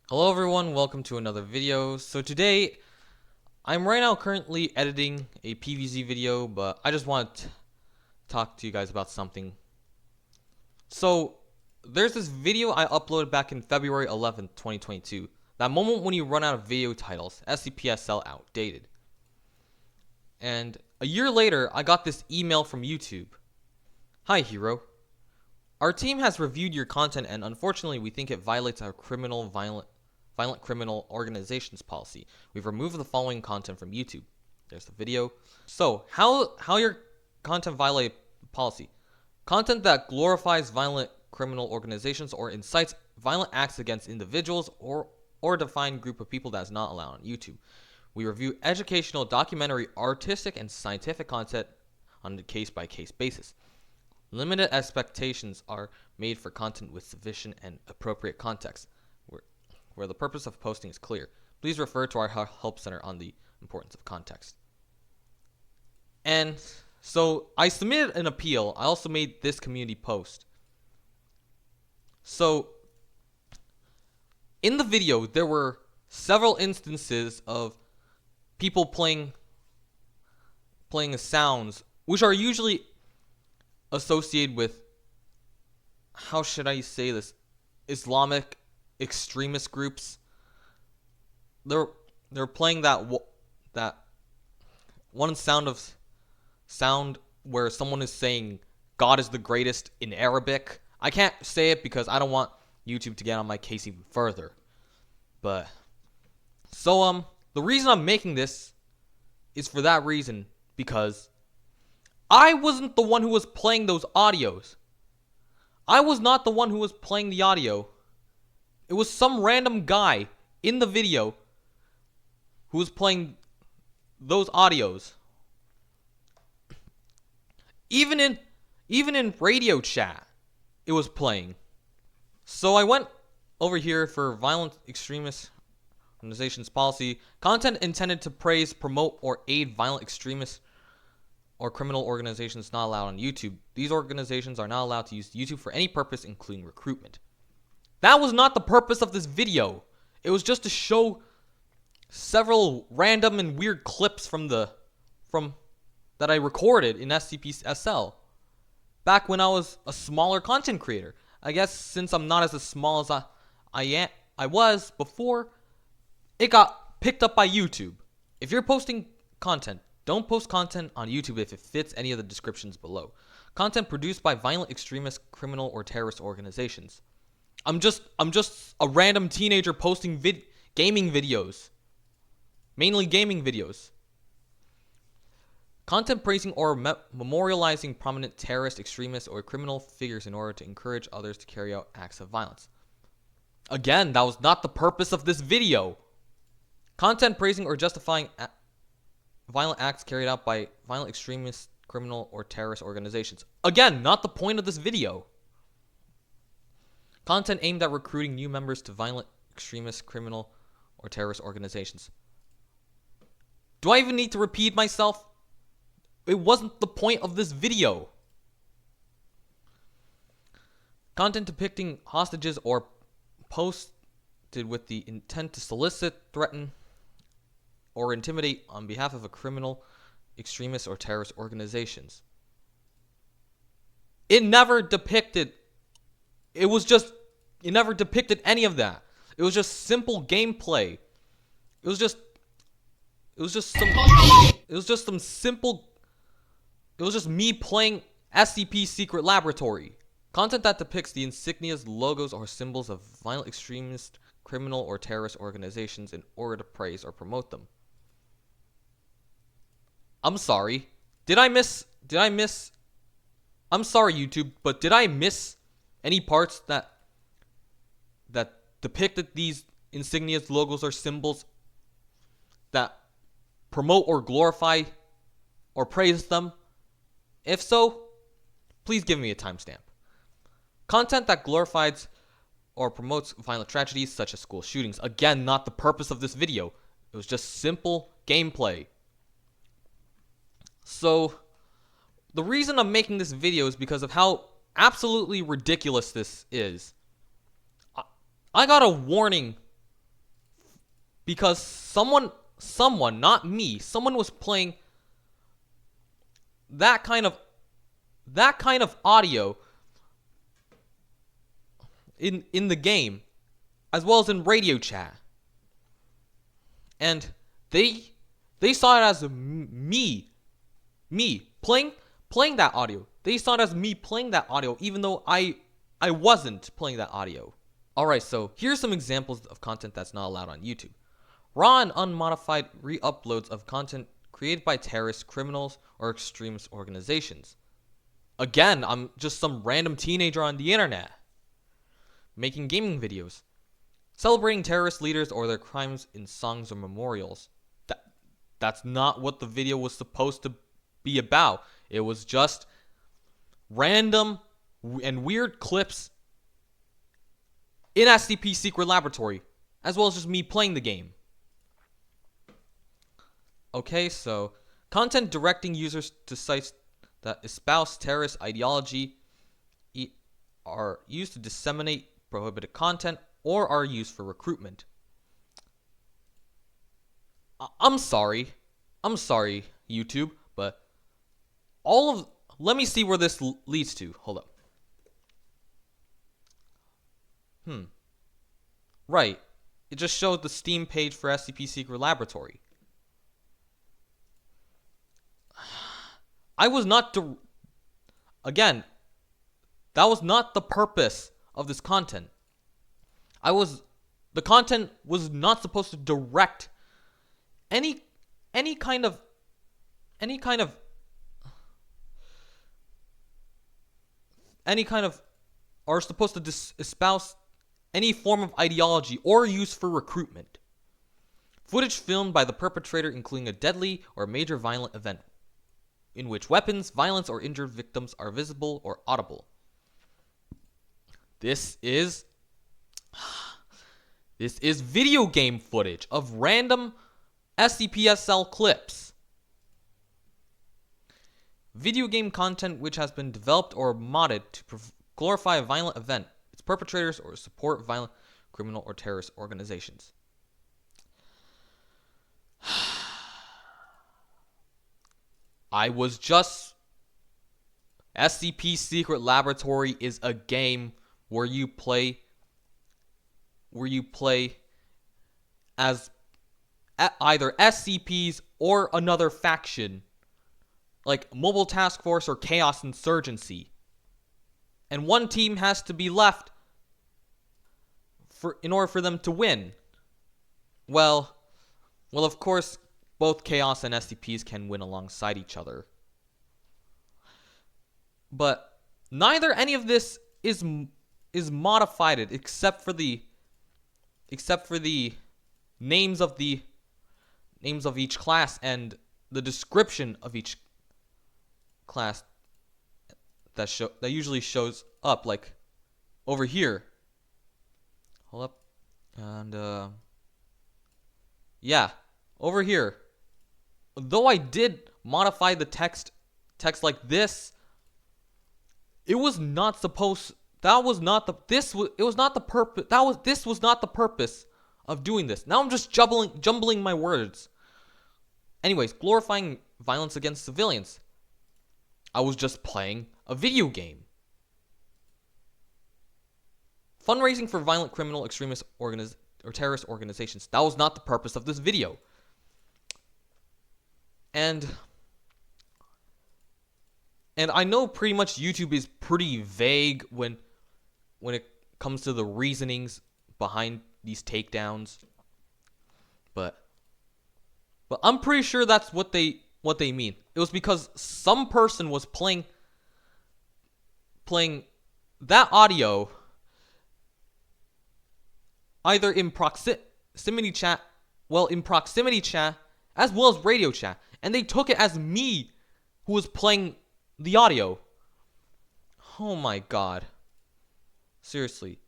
Hello everyone, welcome to another video. So today, I'm right now currently editing a PVZ video, but I just want to talk to you guys about something. So, there's this video I uploaded back in February 11th, 2022. That moment when you run out of video titles, SCPSL outdated. And a year later, I got this email from YouTube. Hi Hero. Our team has reviewed your content and unfortunately we think it violates our violent criminal organizations policy. We've removed the following content from YouTube. There's the video. So, how your content violate policy? Content that glorifies violent criminal organizations or incites violent acts against individuals or a defined group of people that is not allowed on YouTube. We review educational, documentary, artistic, and scientific content on a case-by-case basis. Limited expectations are made for content with sufficient and appropriate context, where the purpose of posting is clear. Please refer to our help center on the importance of context. And so I submitted an appeal. I also made this community post. So in the video, there were several instances of people playing sounds, which are usually associated with, how should I say this, Islamic extremist groups. They're playing that one sound where someone is saying God is the greatest in Arabic. I can't say it because I don't want YouTube to get on my case even further. But so the reason I'm making this is for that reason, because I wasn't the one who was playing those audios. I was not the one who was playing the audio. It was some random guy in the video who was playing those audios. Even in radio chat, it was playing. So I went over here for violent extremist organizations policy. Content intended to praise, promote, or aid violent extremists or criminal organizations not allowed on YouTube. These organizations are not allowed to use YouTube for any purpose, including recruitment. That was not the purpose of this video. It was just to show several random and weird clips from that I recorded in SCPSL back when I was a smaller content creator. I guess since I'm not as small as I was before, it got picked up by YouTube. If you're posting content, don't post content on YouTube if it fits any of the descriptions below. Content produced by violent extremist, criminal, or terrorist organizations. I'm just a random teenager posting gaming videos. Mainly gaming videos. Content praising or memorializing prominent terrorist, extremist, or criminal figures in order to encourage others to carry out acts of violence. Again, that was not the purpose of this video. Content praising or justifying violent acts carried out by violent extremist, criminal, or terrorist organizations. Again, not the point of this video. Content aimed at recruiting new members to violent, extremist, criminal, or terrorist organizations. Do I even need to repeat myself? It wasn't the point of this video. Content depicting hostages or posted with the intent to solicit, threaten, or intimidate on behalf of a criminal, extremist, or terrorist organizations. It never depicted any of that. It was just simple gameplay. It was just me playing SCP Secret Laboratory. Content that depicts the insignias, logos, or symbols of violent extremist, criminal, or terrorist organizations in order to praise or promote them. I'm sorry. I'm sorry, YouTube, but did I miss any parts that depicted these insignias, logos, or symbols that promote or glorify or praise them? If so, please give me a timestamp. Content that glorifies or promotes violent tragedies such as school shootings. Again, not the purpose of this video. It was just simple gameplay. So, the reason I'm making this video is because of how absolutely ridiculous this is. I got a warning because someone, not me, someone was playing that kind of audio in the game, as well as in radio chat, and they saw it as me playing that audio. They saw it as me playing that audio, even though I wasn't playing that audio. Alright, so here's some examples of content that's not allowed on YouTube. Raw and unmodified re-uploads of content created by terrorists, criminals, or extremist organizations. Again, I'm just some random teenager on the internet making gaming videos, celebrating terrorist leaders or their crimes in songs or memorials. That's not what the video was supposed to be about. It was just random and weird clips in SCP Secret Laboratory, as well as just me playing the game. Okay, so content directing users to sites that espouse terrorist ideology are used to disseminate prohibited content or are used for recruitment. I'm sorry, YouTube, but let me see where this leads to. Hold up. Right. It just showed the Steam page for SCP Secret Laboratory. Again, that was not the purpose of this content. The content was not supposed to direct any kind of are supposed to espouse any form of ideology or use for recruitment. Footage filmed by the perpetrator, including a deadly or major violent event in which weapons, violence, or injured victims are visible or audible. This is video game footage of random SCP-SL clips. Video game content which has been developed or modded to glorify a violent event, its perpetrators, or support violent, criminal, or terrorist organizations. SCP Secret Laboratory is a game where you play as either SCPs or another faction, like Mobile Task Force or Chaos Insurgency. And one team has to be left in order for them to win. Well, of course, both Chaos and SCPs can win alongside each other. But neither any of this is modified except for the names of each class and the description of each class that usually shows up, like over here. Hold up. And yeah, over here. Though I did modify the text like this, it was not supposed. This was not the purpose of doing this. Now I'm just jumbling my words. Anyways, glorifying violence against civilians. I was just playing a video game. Fundraising for violent, criminal, extremist, or terrorist organizations. That was not the purpose of this video. And I know pretty much YouTube is pretty vague when it comes to the reasonings behind these takedowns. But I'm pretty sure that's what they mean. It was because some person was playing that audio either in proximity chat as well as radio chat, and they took it as me who was playing the audio. Oh my god. Seriously.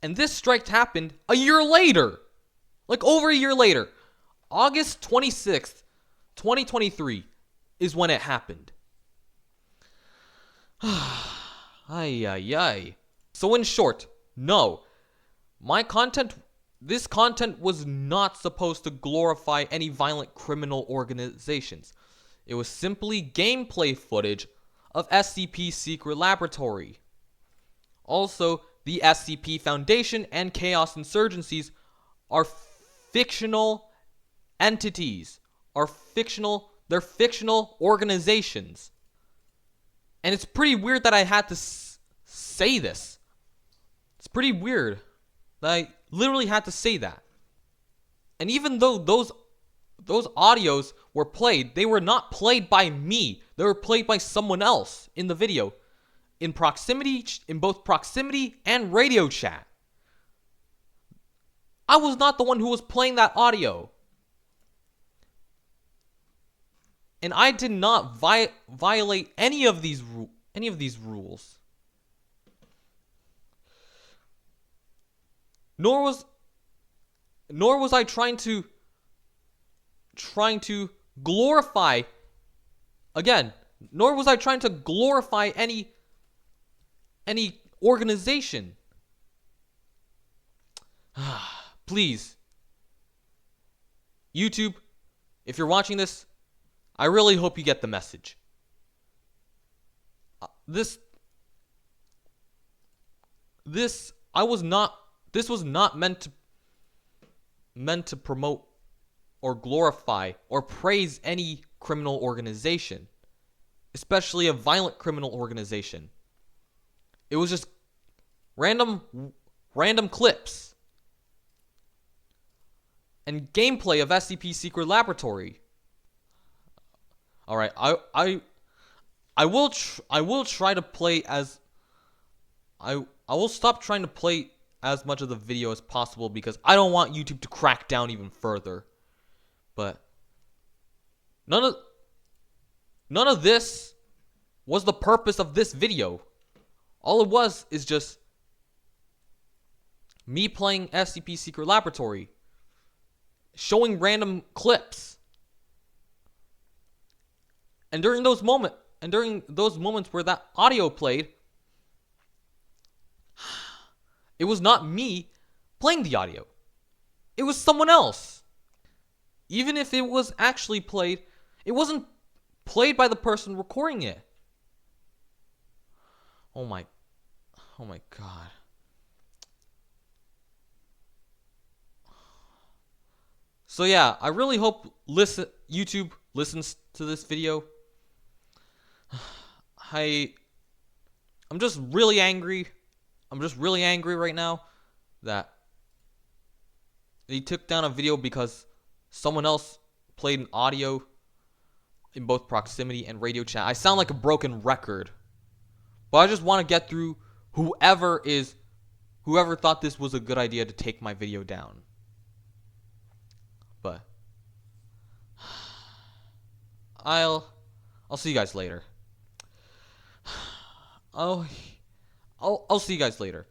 And this strike happened a year later. Like over a year later. August 26th, 2023 is when it happened. Ay. So in short, no. My content this content was not supposed to glorify any violent criminal organizations. It was simply gameplay footage of SCP Secret Laboratory. Also, the SCP Foundation and Chaos Insurgencies are fictional entities. They're fictional organizations. And it's pretty weird that I had to say this. It's pretty weird that I literally had to say that. And even though those audios were played, they were not played by me. They were played by someone else in the video. In both proximity and radio chat. I was not the one who was playing that audio. And I did not violate any of these rules. Nor was I trying to glorify any organization. Please, YouTube, if you're watching this, I really hope you get the message. This was not meant to promote or glorify or praise any criminal organization, especially a violent criminal organization. It was just random clips and gameplay of SCP Secret Laboratory. All right, I will try to play as I will stop trying to play as much of the video as possible because I don't want YouTube to crack down even further. But none of this was the purpose of this video. All it was is just me playing SCP Secret Laboratory, showing random clips. And during those moments where that audio played, it was not me playing the audio. It was someone else. Even if it was actually played, it wasn't played by the person recording it. Oh my God. So yeah, I really hope YouTube listens to this video. I'm just really angry. I'm just really angry right now that they took down a video because someone else played an audio in both proximity and radio chat. I sound like a broken record. But I just want to get through whoever thought this was a good idea to take my video down. But I'll see you guys later. I'll see you guys later.